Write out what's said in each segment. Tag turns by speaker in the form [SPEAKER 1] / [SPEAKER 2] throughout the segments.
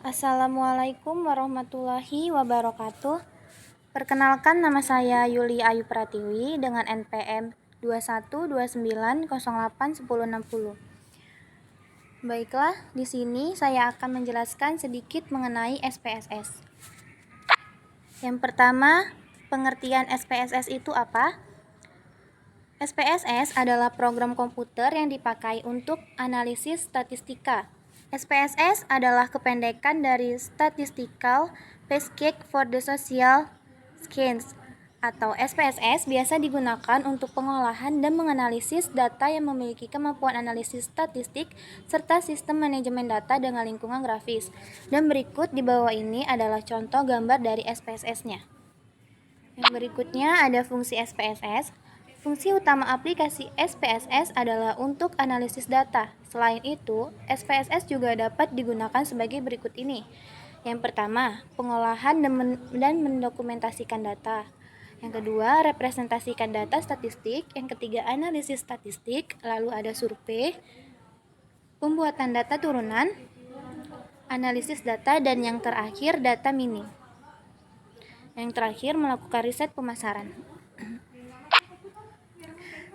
[SPEAKER 1] Assalamualaikum warahmatullahi wabarakatuh. Perkenalkan, nama saya Yuli Ayu Pratiwi dengan NPM 2129081060. Baiklah, di sini saya akan menjelaskan sedikit mengenai SPSS. Yang pertama, pengertian SPSS itu apa? SPSS adalah program komputer yang dipakai untuk analisis statistika. SPSS adalah kependekan dari Statistical Package for the Social Sciences, atau SPSS biasa digunakan untuk pengolahan dan menganalisis data yang memiliki kemampuan analisis statistik serta sistem manajemen data dengan lingkungan grafis. Dan berikut di bawah ini adalah contoh gambar dari SPSS-nya. Yang berikutnya ada fungsi SPSS. Fungsi utama aplikasi SPSS adalah untuk analisis data. Selain itu, SPSS juga dapat digunakan sebagai berikut ini. Yang pertama, pengolahan dan mendokumentasikan data. Yang kedua, representasikan data statistik. Yang ketiga, analisis statistik. Lalu ada survei, pembuatan data turunan, analisis data, dan yang terakhir, data mining. Yang terakhir, melakukan riset pemasaran.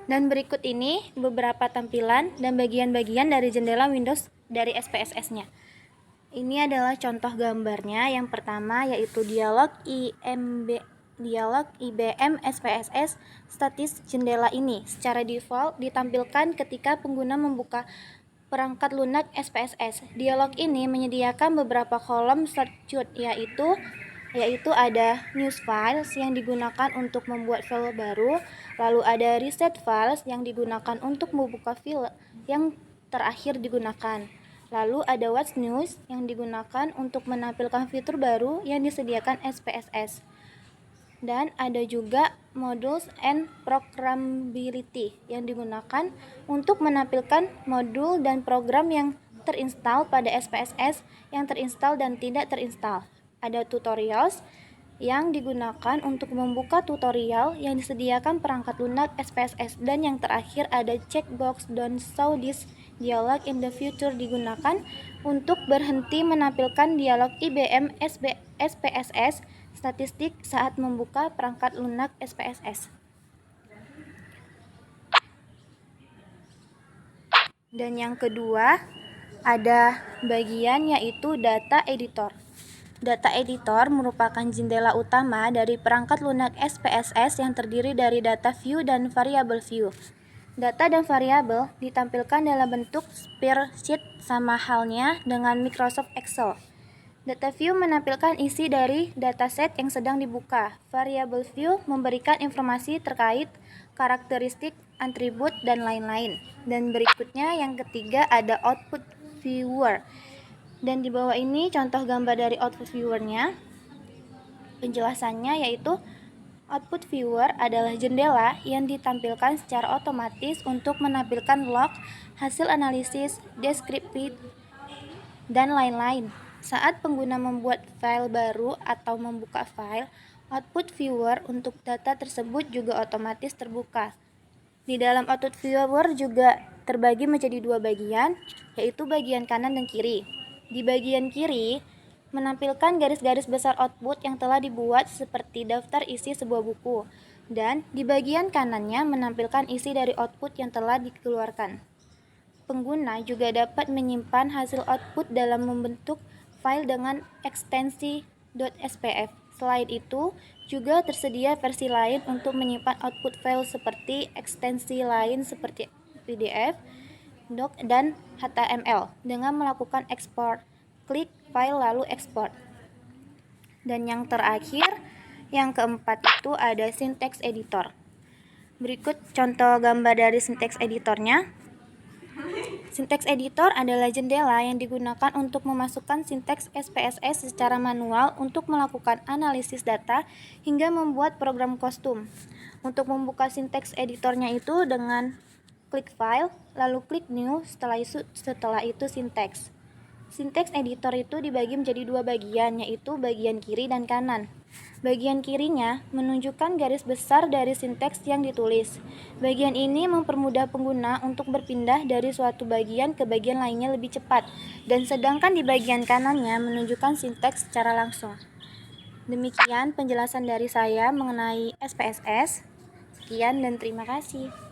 [SPEAKER 1] Dan berikut ini beberapa tampilan dan bagian-bagian dari jendela Windows dari SPSS-nya. Ini adalah contoh gambarnya. Yang pertama yaitu dialog IBM SPSS statis jendela ini. Secara default ditampilkan ketika pengguna membuka perangkat lunak SPSS. Dialog ini menyediakan beberapa kolom shortcut, yaitu ada news files yang digunakan untuk membuat file baru, lalu ada reset files yang digunakan untuk membuka file yang terakhir digunakan, lalu ada watch news yang digunakan untuk menampilkan fitur baru yang disediakan SPSS, dan ada juga modules and programmability yang digunakan untuk menampilkan modul dan program yang terinstall pada SPSS, yang terinstall dan tidak terinstall. Ada tutorials yang digunakan untuk membuka tutorial yang disediakan perangkat lunak SPSS, dan yang terakhir ada checkbox don't show this dialog in the future digunakan untuk berhenti menampilkan dialog IBM SPSS statistik saat membuka perangkat lunak SPSS. Dan yang kedua ada bagian yaitu data editor. Data editor merupakan jendela utama dari perangkat lunak SPSS yang terdiri dari data view dan variable view. Data dan variabel ditampilkan dalam bentuk spreadsheet sama halnya dengan Microsoft Excel. Data view menampilkan isi dari dataset yang sedang dibuka. Variable view memberikan informasi terkait karakteristik, atribut, dan lain-lain. Dan berikutnya yang ketiga ada output viewer. Dan di bawah ini contoh gambar dari output viewer-nya. Penjelasannya yaitu output viewer adalah jendela yang ditampilkan secara otomatis untuk menampilkan log, hasil analisis, deskripsi, dan lain-lain. Saat pengguna membuat file baru atau membuka file, output viewer untuk data tersebut juga otomatis terbuka. Di dalam output viewer juga terbagi menjadi dua bagian, yaitu bagian kanan dan kiri. Di bagian kiri menampilkan garis-garis besar output yang telah dibuat seperti daftar isi sebuah buku, dan di bagian kanannya menampilkan isi dari output yang telah dikeluarkan. Pengguna juga dapat menyimpan hasil output dalam membentuk file dengan ekstensi .spf. Selain itu, juga tersedia versi lain untuk menyimpan output file seperti ekstensi lain seperti PDF, doc, dan HTML dengan melakukan ekspor. Klik file lalu ekspor. Dan yang terakhir, yang keempat itu ada syntax editor. Berikut contoh gambar dari syntax editornya. Syntax editor adalah jendela yang digunakan untuk memasukkan sinteks SPSS secara manual untuk melakukan analisis data hingga membuat program kostum. Untuk membuka sinteks editornya itu dengan klik file, lalu klik new, setelah itu sinteks. Sinteks editor itu dibagi menjadi dua bagian, yaitu bagian kiri dan kanan. Bagian kirinya menunjukkan garis besar dari sinteks yang ditulis. Bagian ini mempermudah pengguna untuk berpindah dari suatu bagian ke bagian lainnya lebih cepat, dan sedangkan di bagian kanannya menunjukkan sinteks secara langsung. Demikian penjelasan dari saya mengenai SPSS. Sekian dan terima kasih.